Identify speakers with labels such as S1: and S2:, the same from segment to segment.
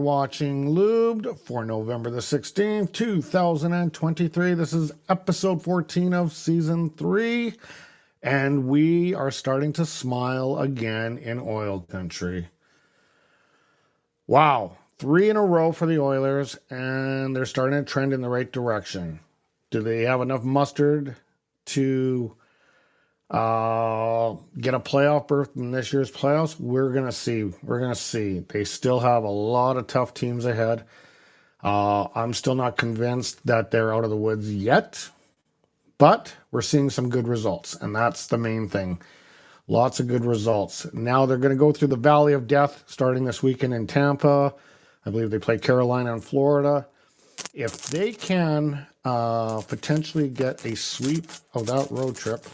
S1: watching Lubed for November the 16th, 2023. This is episode 14 of season 3, and we are starting to smile again in oil country. Wow, 3 in a row for the Oilers, and they're starting to trend in the right direction. Do they have enough mustard to get a playoff berth in this year's playoffs? We're gonna see. They still have a lot of tough teams ahead. I'm still not convinced that they're out of the woods yet, but we're seeing some good results, and that's the main thing. Lots of good results. Now they're going to go through the Valley of Death starting this weekend in Tampa. I believe they play Carolina and Florida. If they can potentially get a sweep of that road trip,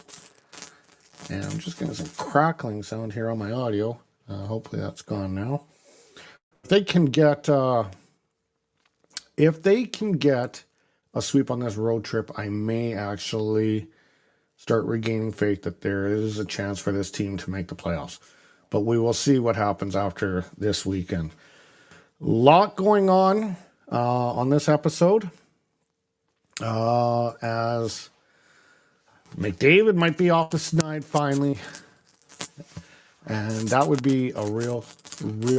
S1: and I'm just getting some crackling sound here on my audio. Hopefully that's gone now. If they can get a sweep on this road trip, I may actually start regaining faith that there is a chance for this team to make the playoffs. But we will see what happens after this weekend. A lot going on this episode. As McDavid might be off the snide finally, and that would be a real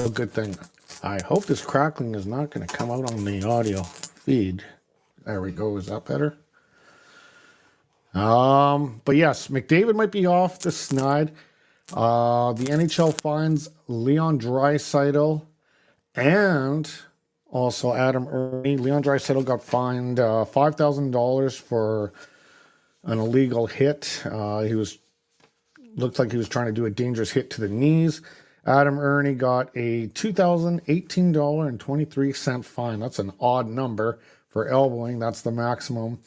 S1: good thing. I hope this crackling is not going to come out on the audio feed. There we go. Is that better? But yes, McDavid might be off the snide. The NHL finds Leon Draisaitl and also Adam Ernie. Leon Draisaitl got fined $5,000 for an illegal hit. Looked like he was trying to do a dangerous hit to the knees. Adam Ernie got a $2,018.23 fine. That's an odd number for elbowing. That's the maximum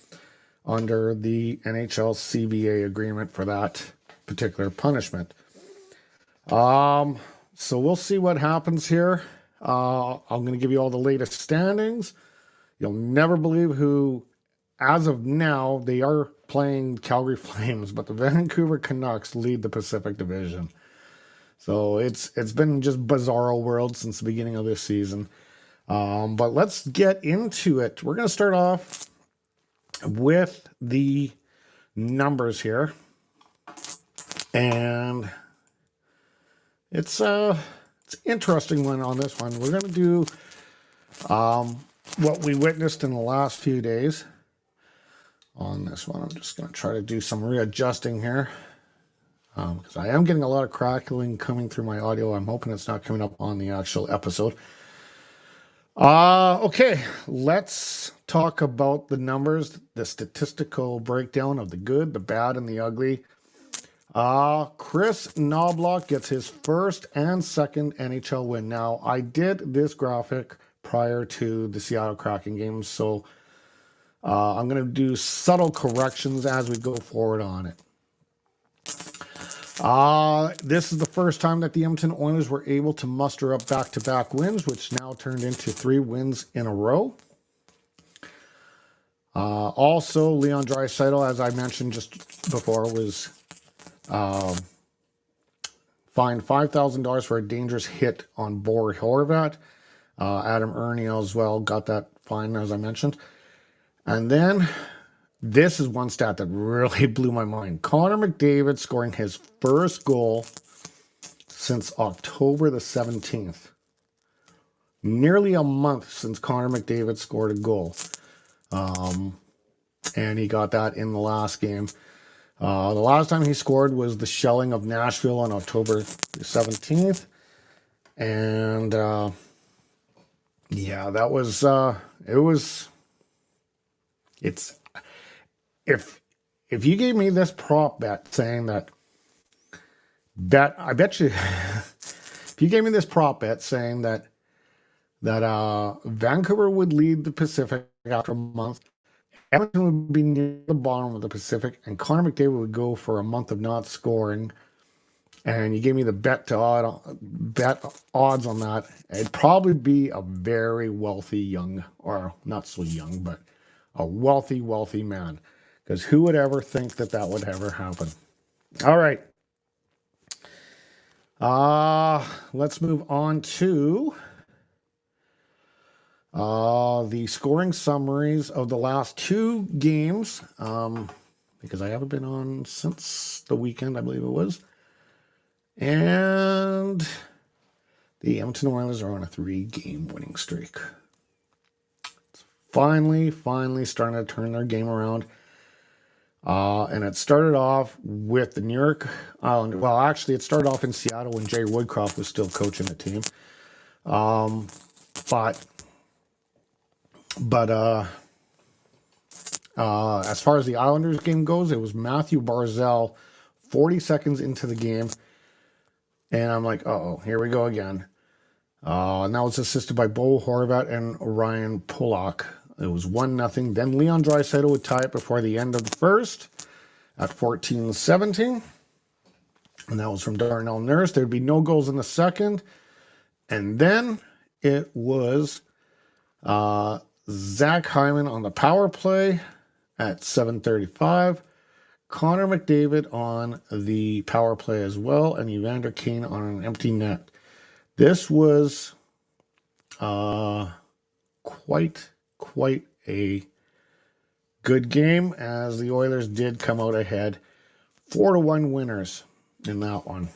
S1: under the NHL CBA agreement for that particular punishment. So we'll see what happens here. I'm going to give you all the latest standings. You'll never believe who, as of now, they are playing Calgary Flames, but the Vancouver Canucks lead the Pacific Division. So it's been just bizarro world since the beginning of this season. But let's get into it. We're going to start off with the numbers here, and it's interesting one on this one. We're going to do what we witnessed in the last few days on this one. I'm just going to try to do some readjusting here because I am getting a lot of crackling coming through my audio. I'm hoping it's not coming up on the actual episode. Okay, let's talk about the numbers, the statistical breakdown of the good, the bad, and the ugly. Chris Knobloch gets his first and second NHL win. Now, I did this graphic prior to the Seattle Kraken game, so I'm going to do subtle corrections as we go forward on it. This is the first time that the Edmonton Oilers were able to muster up back-to-back wins, which now turned into 3 wins in a row. Also, Leon Draisaitl, as I mentioned just before, was fined $5,000 for a dangerous hit on Bo Horvat. Adam Ernie as well got that fine, as I mentioned. And then this is one stat that really blew my mind. Connor McDavid scoring his first goal since October the 17th. Nearly a month since Connor McDavid scored a goal. And he got that in the last game. The last time he scored was the shelling of Nashville on October the 17th. And yeah, that was, if you gave me this prop bet saying that, I bet you, if you gave me this prop bet saying that Vancouver would lead the Pacific after a month, Edmonton would be near the bottom of the Pacific, and Connor McDavid would go for a month of not scoring, and you gave me the bet odds on that, it'd probably be a very wealthy young, or not so young, but a wealthy man. Because who would ever think that would ever happen? All right. Let's move on to The scoring summaries of the last 2 games, because I haven't been on since the weekend, I believe it was. And the Edmonton Oilers are on a 3-game winning streak. It's finally starting to turn their game around. And it started off with the New York Islanders. Well, actually, it started off in Seattle when Jay Woodcroft was still coaching the team. But as far as the Islanders game goes, it was Matthew Barzal 40 seconds into the game. And I'm like, uh-oh, here we go again. And that was assisted by Bo Horvat and Ryan Pollock. It was 1-0. Then Leon Draisaitl would tie it before the end of the first at 14-17. And that was from Darnell Nurse. There'd be no goals in the second. And then it was Zach Hyman on the power play at 7:35. Connor McDavid on the power play as well. And Evander Kane on an empty net. This was quite a good game, as the Oilers did come out ahead. 4-1 winners in that one.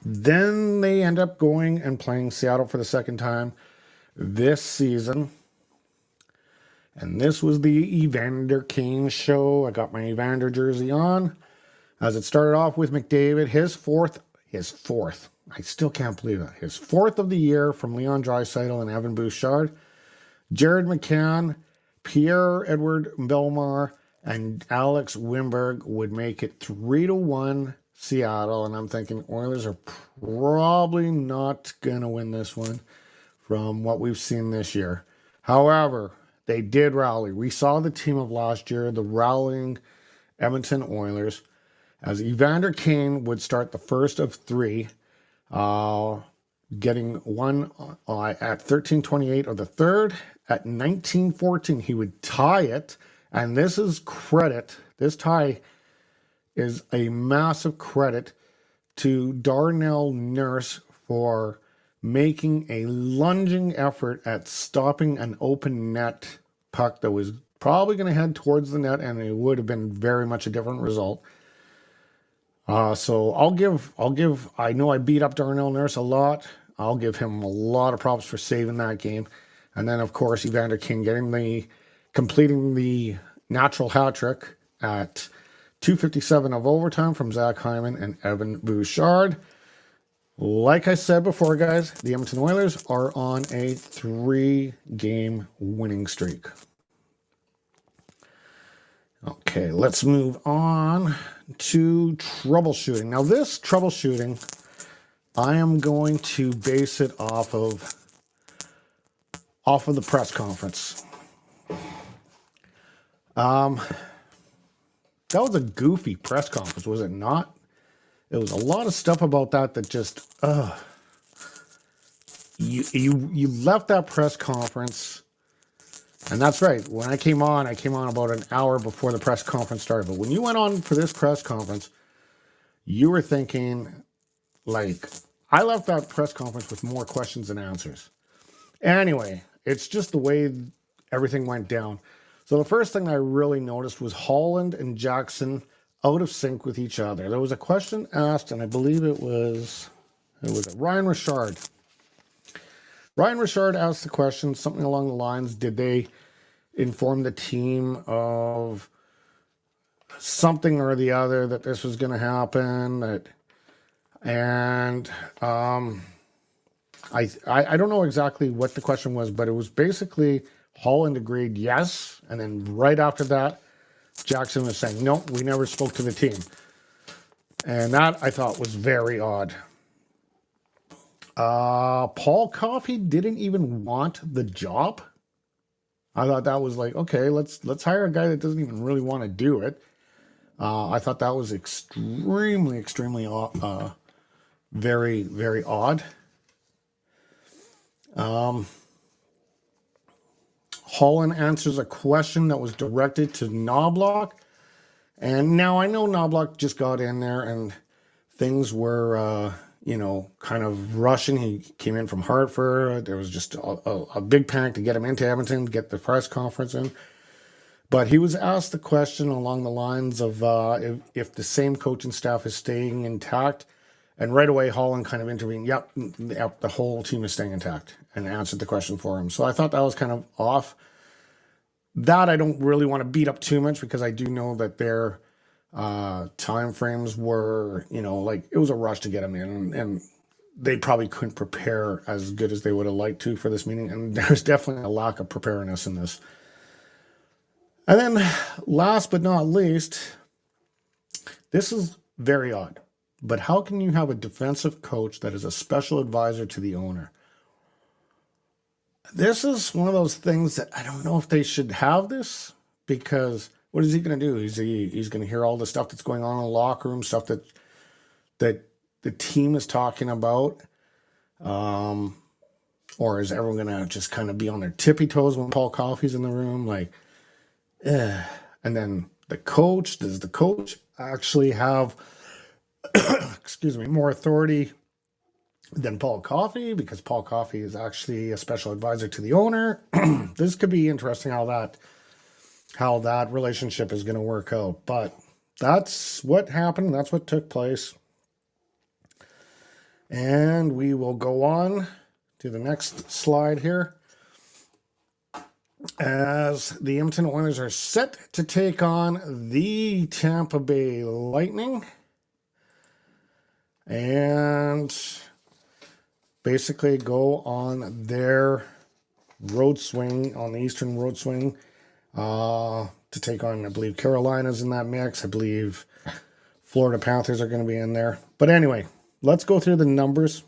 S1: Then they end up going and playing Seattle for the second time this season. And this was the Evander Kane show. I got my Evander jersey on. As it started off with McDavid, his fourth. I still can't believe it. His 4th of the year from Leon Draisaitl and Evan Bouchard. Jared McCann, Pierre-Edouard Bellemare, and Alex Wimberg would make it 3-1 Seattle. And I'm thinking Oilers are probably not going to win this one from what we've seen this year. However, they did rally. We saw the team of last year, the rallying Edmonton Oilers, as Evander Kane would start the first of 3, getting one at 13:28 of the third. At 19:14, he would tie it. And this is credit. This tie is a massive credit to Darnell Nurse for making a lunging effort at stopping an open net puck that was probably going to head towards the net, and it would have been very much a different result. So I'll give, I know I beat up Darnell Nurse a lot. I'll give him a lot of props for saving that game. And then, of course, Evander Kane completing the natural hat trick at 2:57 of overtime from Zach Hyman and Evan Bouchard. Like I said before, guys, the Edmonton Oilers are on a 3-game winning streak. Okay, let's move on to troubleshooting. Now, this troubleshooting, I am going to base it off of the press conference. That was a goofy press conference, was it not? There was a lot of stuff about that just, you left that press conference, and that's right. When I came on about an hour before the press conference started. But when you went on for this press conference, you were thinking, like, I left that press conference with more questions than answers. Anyway, it's just the way everything went down. So the first thing I really noticed was Holland and Jackson out of sync with each other. There was a question asked, and I believe it was Ryan Richard. Ryan Richard asked the question, something along the lines, did they inform the team of something or the other that this was going to happen? I don't know exactly what the question was, but it was basically Holland agreed yes, and then right after that, Jackson was saying, no, we never spoke to the team. And that I thought was very odd. Paul Coffey didn't even want the job. I thought that was like, okay, let's hire a guy that doesn't even really want to do it. I thought that was extremely very, very odd. Holland answers a question that was directed to Knobloch. And now I know Knobloch just got in there and things were, kind of rushing. He came in from Hartford. There was just a big panic to get him into Edmonton, get the press conference in. But he was asked the question along the lines of if the same coaching staff is staying intact. And right away, Holland kind of intervened. Yep, the whole team is staying intact, and answered the question for him. So I thought that was kind of off. That I don't really want to beat up too much, because I do know that their time frames were, like, it was a rush to get him in, and they probably couldn't prepare as good as they would have liked to for this meeting. And there's definitely a lack of preparedness in this. And then last but not least, this is very odd, but how can you have a defensive coach that is a special advisor to the owner? This is one of those things that I don't know if they should have this, because what is he going to do? He's going to hear all the stuff that's going on in the locker room, stuff that the team is talking about, or is everyone going to just kind of be on their tippy toes when Paul Coffey's in the room? And then the coach, does the coach actually have, more authority than Paul Coffey, because Paul Coffey is actually a special advisor to the owner? This could be interesting how that relationship is going to work out. But that's what happened. That's what took place. And we will go on to the next slide here, as the Edmonton Oilers are set to take on the Tampa Bay Lightning. And basically go on their road swing, on the Eastern road swing, to take on, I believe, Carolina's in that mix. I believe Florida Panthers are going to be in there. But anyway, let's go through the numbers.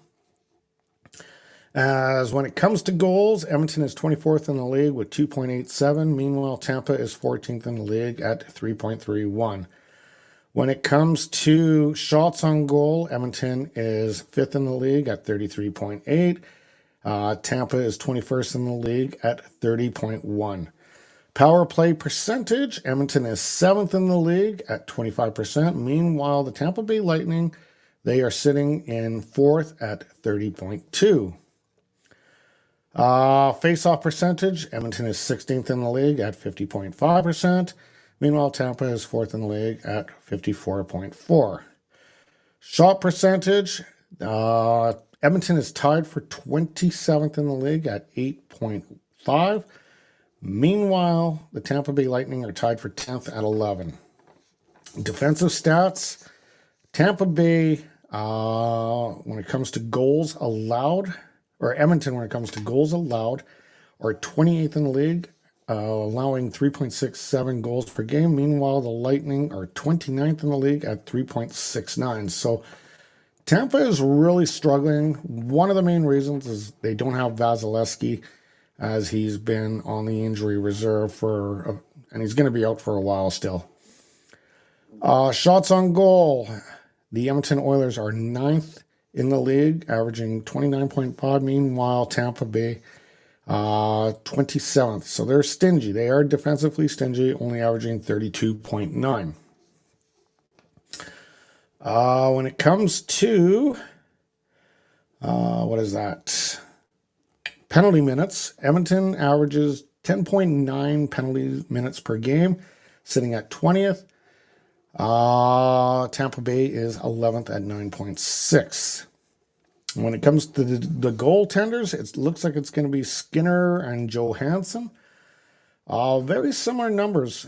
S1: As when it comes to goals, Edmonton is 24th in the league with 2.87. Meanwhile, Tampa is 14th in the league at 3.31. When it comes to shots on goal, Edmonton is 5th in the league at 33.8. Tampa is 21st in the league at 30.1. Power play percentage, Edmonton is 7th in the league at 25%. Meanwhile, the Tampa Bay Lightning, they are sitting in 4th at 30.2. Face-off percentage, Edmonton is 16th in the league at 50.5%. Meanwhile, Tampa is 4th in the league at 54.4. Shot percentage, Edmonton is tied for 27th in the league at 8.5. Meanwhile, the Tampa Bay Lightning are tied for 10th at 11. Defensive stats, Tampa Bay, when it comes to goals allowed, or Edmonton, when it comes to goals allowed, are 28th in the league, allowing 3.67 goals per game. Meanwhile, the Lightning are 29th in the league at 3.69. So Tampa is really struggling. One of the main reasons is they don't have Vasilevsky, as he's been on the injury reserve and he's going to be out for a while still. Shots on goal. The Edmonton Oilers are 9th in the league, averaging 29.5. Meanwhile, Tampa Bay, 27th. So they're stingy. They are defensively stingy, only averaging 32.9. When it comes to, what is that? Penalty minutes, Edmonton averages 10.9 penalty minutes per game, sitting at 20th. Tampa Bay is 11th at 9.6. When it comes to the goaltenders, it looks like it's going to be Skinner and Johansson. Very similar numbers.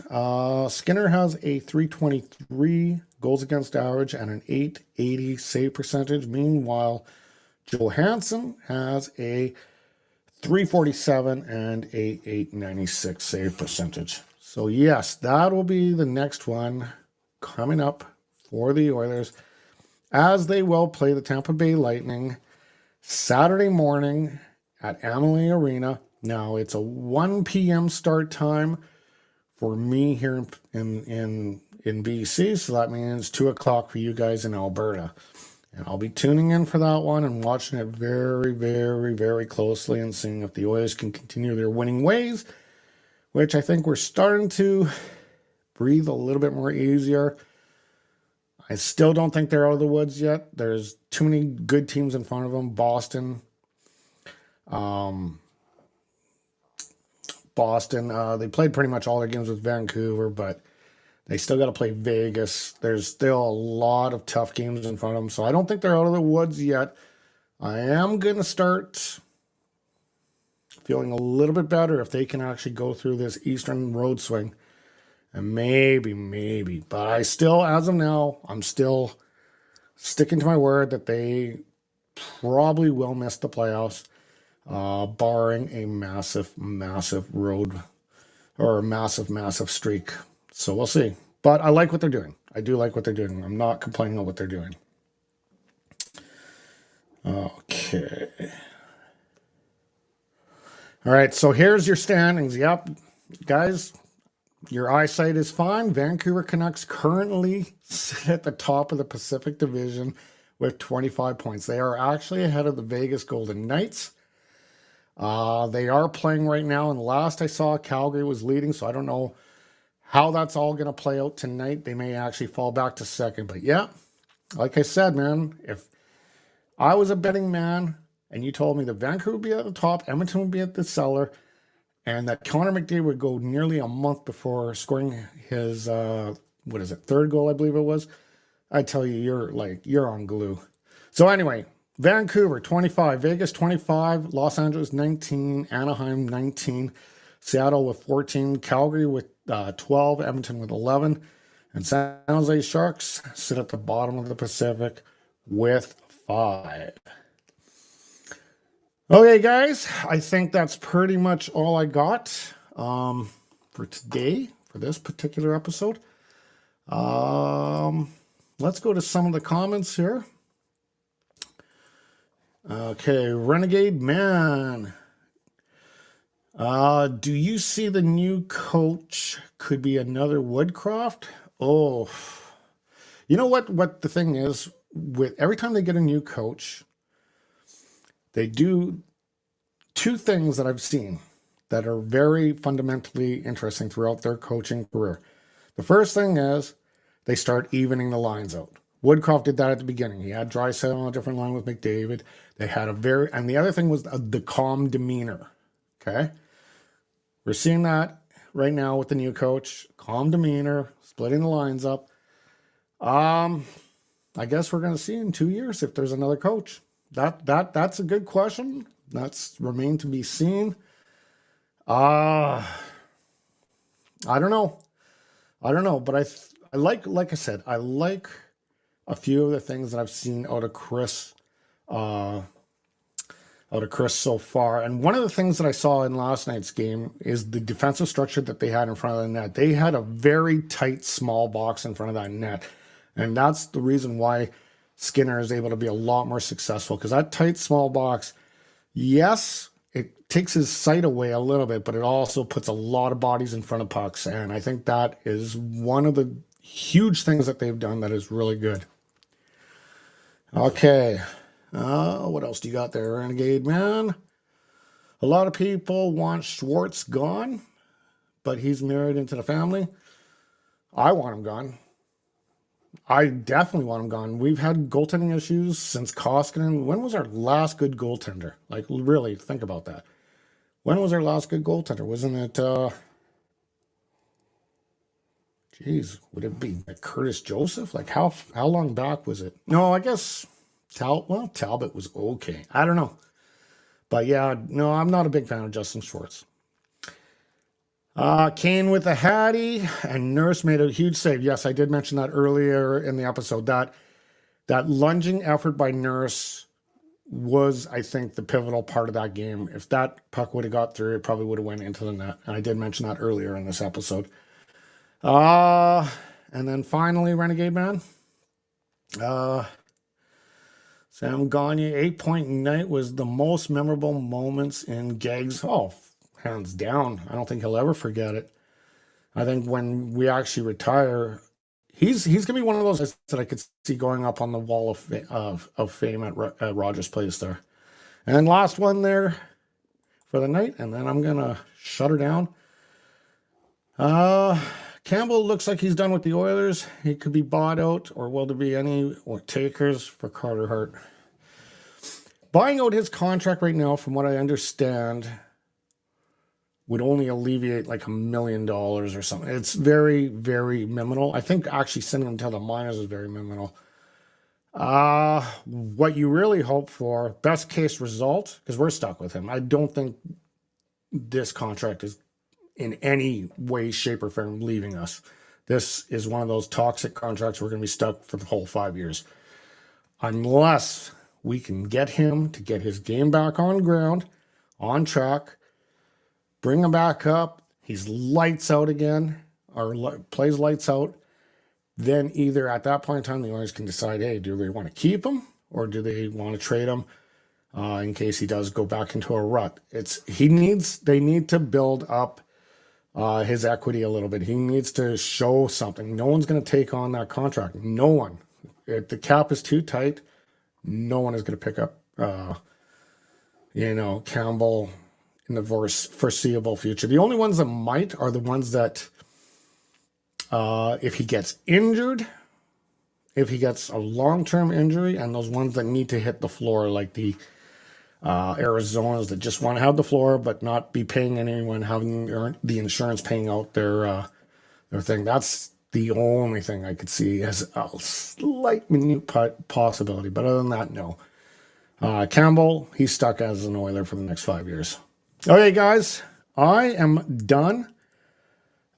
S1: Skinner has a 323 goals against average and an 880 save percentage. Meanwhile, Johansson has a 347 and a 896 save percentage. So yes, that will be the next one coming up for the Oilers, as they will play the Tampa Bay Lightning Saturday morning at Amalie Arena. Now, it's a 1 p.m. start time for me here in BC, so that means 2 o'clock for you guys in Alberta. And I'll be tuning in for that one and watching it very, very, very closely and seeing if the Oilers can continue their winning ways, which I think we're starting to breathe a little bit more easier. I still don't think they're out of the woods yet. There's too many good teams in front of them. Boston. They played pretty much all their games with Vancouver, but they still got to play Vegas. There's still a lot of tough games in front of them, so I don't think they're out of the woods yet. I am going to start feeling a little bit better if they can actually go through this Eastern road swing. And maybe. But I still, as of now, I'm still sticking to my word that they probably will miss the playoffs, barring a massive road or a massive streak. So we'll see. But I like what they're doing. I do like what they're doing. I'm not complaining on what they're doing. Okay. All right, so here's your standings. Yep, guys, your eyesight is fine. Vancouver Canucks currently sit at the top of the Pacific Division with 25 points. They are actually ahead of the Vegas Golden Knights. They are playing right now, and last I saw, Calgary was leading, so I don't know how that's all going to play out tonight. They may actually fall back to second. But yeah, like I said, man, if I was a betting man and you told me that Vancouver would be at the top, Edmonton would be at the cellar, and that Connor McDavid would go nearly a month before scoring his, third goal, I believe it was, I tell you, you're on glue. So anyway, Vancouver, 25, Vegas, 25, Los Angeles, 19, Anaheim, 19, Seattle with 14, Calgary with 12, Edmonton with 11, and San Jose Sharks sit at the bottom of the Pacific with 5. Okay, guys, I think that's pretty much all I got for today, for this particular episode. Let's go to some of the comments here. Okay, Renegade Man. Do you see the new coach could be another Woodcroft? Oh, you know what the thing is, with every time they get a new coach, they do two things that I've seen that are very fundamentally interesting throughout their coaching career. The first thing is they start evening the lines out. Woodcroft did that at the beginning. He had Draisaitl on a different line with McDavid. They had and the other thing was the calm demeanor. Okay. We're seeing that right now with the new coach. Calm demeanor, splitting the lines up. I guess we're going to see in 2 years if there's another coach. That's a good question. That's remained to be seen. I don't know. But I like I said, I like a few of the things that I've seen out of Chris so far. And one of the things that I saw in last night's game is the defensive structure that they had in front of the net. They had a very tight, small box in front of that net. And that's the reason why Skinner is able to be a lot more successful, because that tight, small box, yes, it takes his sight away a little bit, but it also puts a lot of bodies in front of pucks. And I think that is one of the huge things that they've done that is really good. Okay. What else do you got there, Renegade Man? A lot of people want Schwartz gone, but he's married into the family. I want him gone. I definitely want him gone. We've had goaltending issues since Koskinen. When was our last good goaltender? Like, really, think about that. When was our last good goaltender? Wasn't it, would it be like Curtis Joseph? Like, how long back was it? No, I guess Talbot was okay. I don't know. But yeah, no, I'm not a big fan of Justin Schwartz. Kane with a Hattie, and Nurse made a huge save. Yes, I did mention that earlier in the episode. That lunging effort by Nurse was, I think, the pivotal part of that game. If that puck would have got through, it probably would have went into the net. And I did mention that earlier in this episode. And then finally, Renegade Man. Sam Gagne, 8-point night was the most memorable moments in Gags. Oh, hands down. I don't think he'll ever forget it. I think when we actually retire, he's going to be one of those guys that I could see going up on the wall of fame at Rogers Place there. And last one there for the night, and then I'm going to shut her down. Campbell looks like he's done with the Oilers. He could be bought out, or will there be any takers for Carter Hart? Buying out his contract right now, from what I understand, would only alleviate like $1 million or something. It's very, very minimal. I think actually sending him to the minors is very minimal. What you really hope for, best case result, because we're stuck with him. I don't think this contract is in any way, shape, or form leaving us. This is one of those toxic contracts we're going to be stuck for the whole 5 years. Unless we can get him to get his game back on ground, on track, bring him back up, he's lights out again, or plays lights out, then either at that point in time, the Oilers can decide, hey, do they want to keep him, or do they want to trade him in case he does go back into a rut. They need to build up his equity a little bit. He needs to show something. No one's going to take on that contract. No one. If the cap is too tight, no one is going to pick up, Campbell in the foreseeable future. The only ones that might are the ones that, if he gets injured, if he gets a long-term injury, and those ones that need to hit the floor, like the Arizonas that just want to have the floor but not be paying anyone, having the insurance paying out their thing. That's the only thing I could see as a slight minute possibility. But other than that, no. Campbell, he's stuck as an Oiler for the next 5 years. Okay, guys, I am done.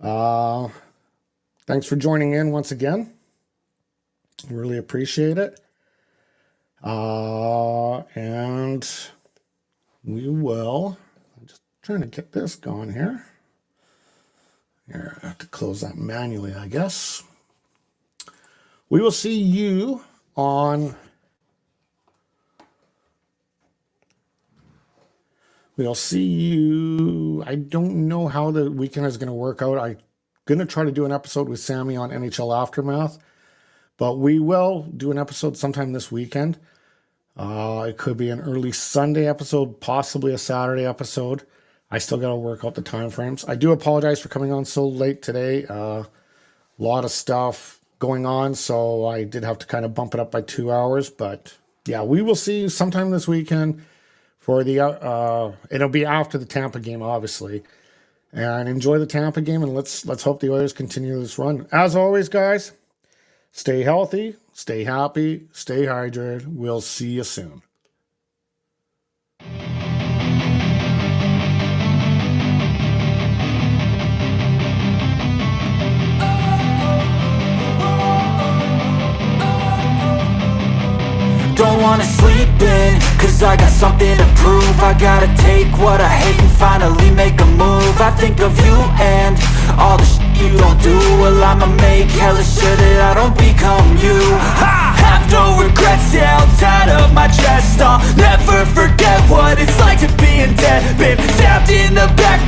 S1: Thanks for joining in once again. Really appreciate it. And we will, I'm just trying to get this going here. Here, I have to close that manually, I guess. We will see you on, I don't know how the weekend is going to work out. I'm going to try to do an episode with Sammy on NHL Aftermath, but we will do an episode sometime this weekend. It could be an early Sunday episode, possibly a Saturday episode. I still got to work out the time frames. I do apologize for coming on so late today. A lot of stuff going on, so I did have to kind of bump it up by 2 hours. But yeah, we will see you sometime this weekend for the. It'll be after the Tampa game, obviously. And enjoy the Tampa game, and let's hope the Oilers continue this run. As always, guys, stay healthy, stay happy, stay hydrated. We'll see you soon.
S2: Don't wanna sleep in, cause I got something to prove. I gotta take what I hate and finally make a move. I think of you and all the shit you don't do. Well, I'ma make hella sure that I don't become you. I have no regrets, yeah, I'll tie up my chest. I'll never forget what it's like to be in debt. Been stabbed in the back,